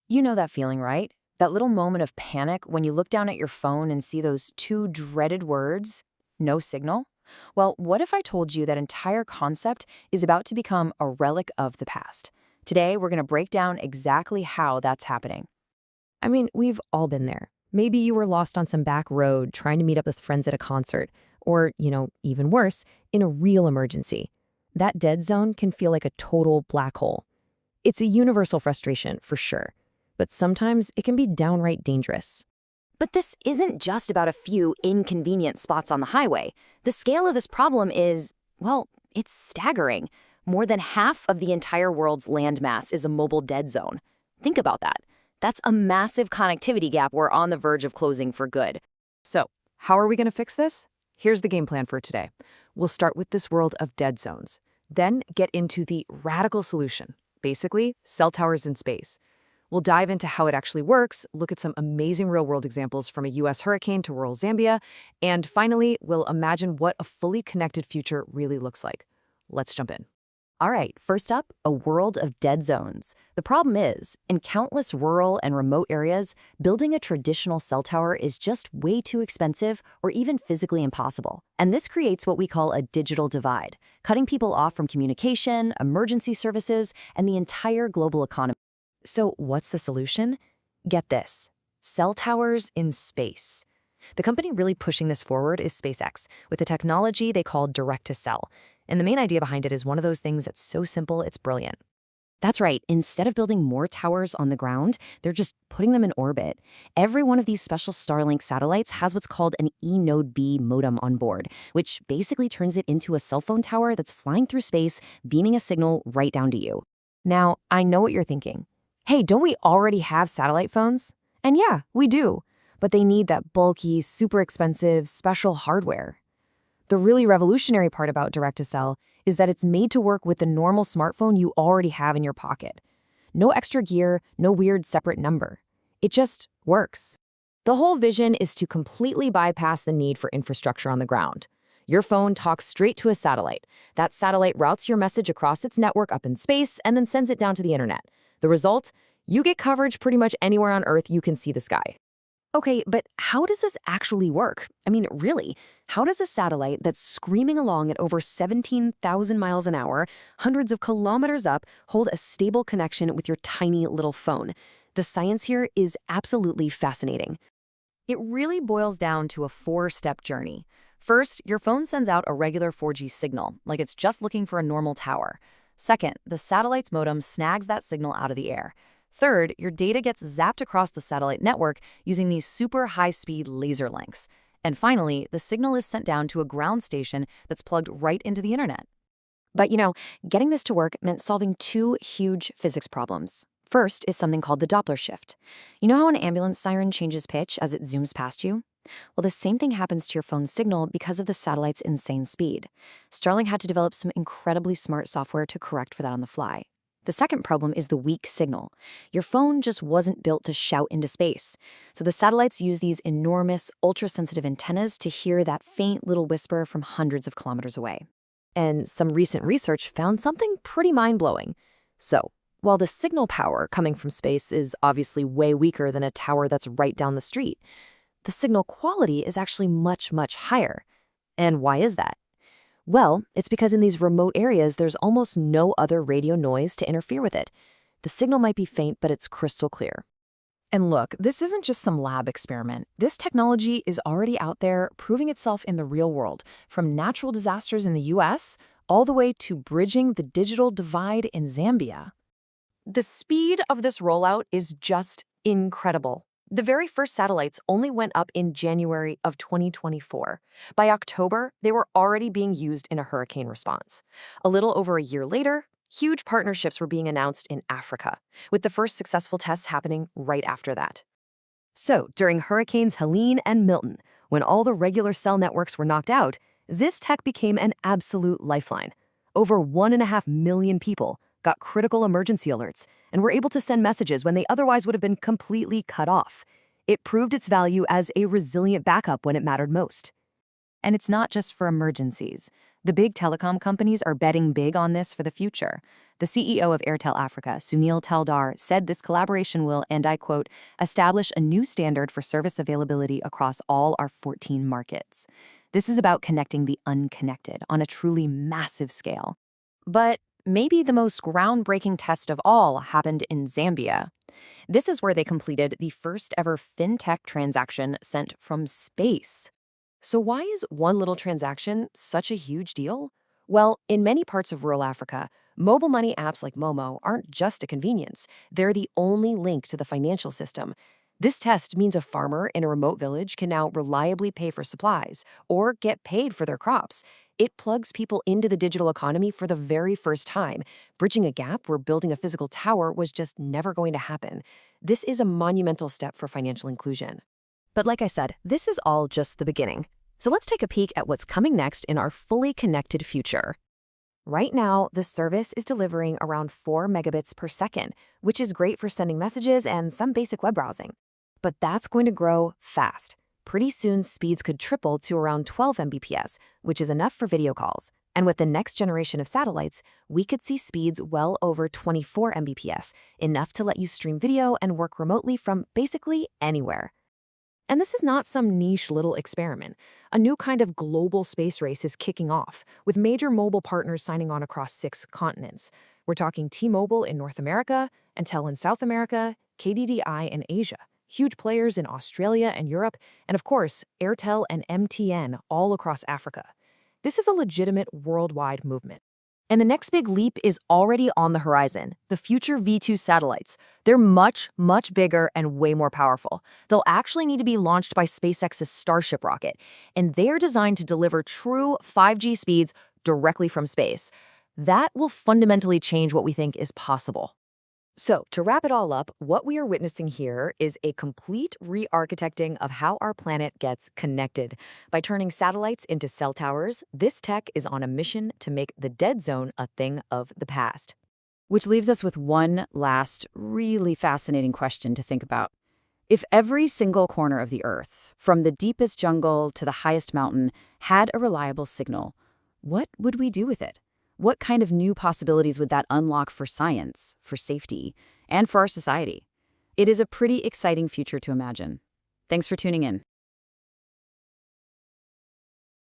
You know that feeling, right? That little moment of panic when you look down at your phone and see those two dreaded words, no signal? Well, what if I told you that entire concept is about to become a relic of the past? Today, we're going to break down exactly how that's happening. I mean, we've all been there. Maybe you were lost on some back road trying to meet up with friends at a concert, or, even worse, in a real emergency. That dead zone can feel like a total black hole. It's a universal frustration, for sure, but sometimes it can be downright dangerous. But this isn't just about a few inconvenient spots on the highway. The scale of this problem is, well, it's staggering. More than half of the entire world's landmass is a mobile dead zone. Think about that. That's a massive connectivity gap we're on the verge of closing for good. So, how are we going to fix this? Here's the game plan for today. We'll start with this world of dead zones, then get into the radical solution, basically cell towers in space. We'll dive into how it actually works, look at some amazing real-world examples from a US hurricane to rural Zambia, and finally, we'll imagine what a fully connected future really looks like. Let's jump in. All right, first up, a world of dead zones. The problem is, in countless rural and remote areas, building a traditional cell tower is just way too expensive or even physically impossible. And this creates what we call a digital divide, cutting people off from communication, emergency services, and the entire global economy. So what's the solution? Get this, cell towers in space. The company really pushing this forward is SpaceX, with a technology they call direct-to-cell. And the main idea behind it is one of those things that's so simple, it's brilliant. That's right. Instead of building more towers on the ground, they're just putting them in orbit. Every one of these special Starlink satellites has what's called an E-Node B modem on board, which basically turns it into a cell phone tower that's flying through space, beaming a signal right down to you. Now, I know what you're thinking. Hey, don't we already have satellite phones? And yeah, we do. But they need that bulky, super expensive, special hardware. The really revolutionary part about direct-to-cell is that it's made to work with the normal smartphone you already have in your pocket. No extra gear, no weird separate number. It just works. The whole vision is to completely bypass the need for infrastructure on the ground. Your phone talks straight to a satellite. That satellite routes your message across its network up in space and then sends it down to the internet. The result? You get coverage pretty much anywhere on Earth you can see the sky. Okay, but how does this actually work? I mean, really, how does a satellite that's screaming along at over 17,000 miles an hour, hundreds of kilometers up, hold a stable connection with your tiny little phone? The science here is absolutely fascinating. It really boils down to a four-step journey. First, your phone sends out a regular 4G signal, like it's just looking for a normal tower. Second, the satellite's modem snags that signal out of the air. Third, your data gets zapped across the satellite network using these super high-speed laser links. And finally, the signal is sent down to a ground station that's plugged right into the internet. But getting this to work meant solving two huge physics problems. First is something called the Doppler shift. You know how an ambulance siren changes pitch as it zooms past you? Well, the same thing happens to your phone's signal because of the satellite's insane speed. Starlink had to develop some incredibly smart software to correct for that on the fly. The second problem is the weak signal. Your phone just wasn't built to shout into space. So the satellites use these enormous, ultra-sensitive antennas to hear that faint little whisper from hundreds of kilometers away. And some recent research found something pretty mind-blowing. So, while the signal power coming from space is obviously way weaker than a tower that's right down the street, the signal quality is actually much, much higher. And why is that? Well, it's because in these remote areas, there's almost no other radio noise to interfere with it. The signal might be faint, but it's crystal clear. And look, this isn't just some lab experiment. This technology is already out there, proving itself in the real world, from natural disasters in the US all the way to bridging the digital divide in Zambia. The speed of this rollout is just incredible. The very first satellites only went up in January of 2024. By October, they were already being used in a hurricane response. A little over a year later, huge partnerships were being announced in Africa, with the first successful tests happening right after that. So, during Hurricanes Helene and Milton, when all the regular cell networks were knocked out, this tech became an absolute lifeline. Over 1.5 million people got critical emergency alerts, and were able to send messages when they otherwise would have been completely cut off. It proved its value as a resilient backup when it mattered most. And it's not just for emergencies. The big telecom companies are betting big on this for the future. The CEO of Airtel Africa, Sunil Taldar, said this collaboration will, and I quote, establish a new standard for service availability across all our 14 markets. This is about connecting the unconnected on a truly massive scale. But maybe the most groundbreaking test of all happened in Zambia. This is where they completed the first ever fintech transaction sent from space. So why is one little transaction such a huge deal? Well, in many parts of rural Africa, mobile money apps like Momo aren't just a convenience. They're the only link to the financial system. This test means a farmer in a remote village can now reliably pay for supplies or get paid for their crops. It plugs people into the digital economy for the very first time, bridging a gap where building a physical tower was just never going to happen. This is a monumental step for financial inclusion. But like I said, this is all just the beginning. So let's take a peek at what's coming next in our fully connected future. Right now, the service is delivering around 4 megabits per second, which is great for sending messages and some basic web browsing. But that's going to grow fast. Pretty soon, speeds could triple to around 12 Mbps, which is enough for video calls. And with the next generation of satellites, we could see speeds well over 24 Mbps, enough to let you stream video and work remotely from basically anywhere. And this is not some niche little experiment. A new kind of global space race is kicking off, with major mobile partners signing on across 6 continents. We're talking T-Mobile in North America, Intel in South America, KDDI in Asia, huge players in Australia and Europe, and of course, Airtel and MTN all across Africa. This is a legitimate worldwide movement. And the next big leap is already on the horizon, the future V2 satellites. They're much, much bigger and way more powerful. They'll actually need to be launched by SpaceX's Starship rocket, and they're designed to deliver true 5G speeds directly from space. That will fundamentally change what we think is possible. So, to wrap it all up, what we are witnessing here is a complete re-architecting of how our planet gets connected. By turning satellites into cell towers, this tech is on a mission to make the dead zone a thing of the past. Which leaves us with one last, really fascinating question to think about. If every single corner of the Earth, from the deepest jungle to the highest mountain, had a reliable signal, what would we do with it? What kind of new possibilities would that unlock for science, for safety, and for our society? It is a pretty exciting future to imagine. Thanks for tuning in.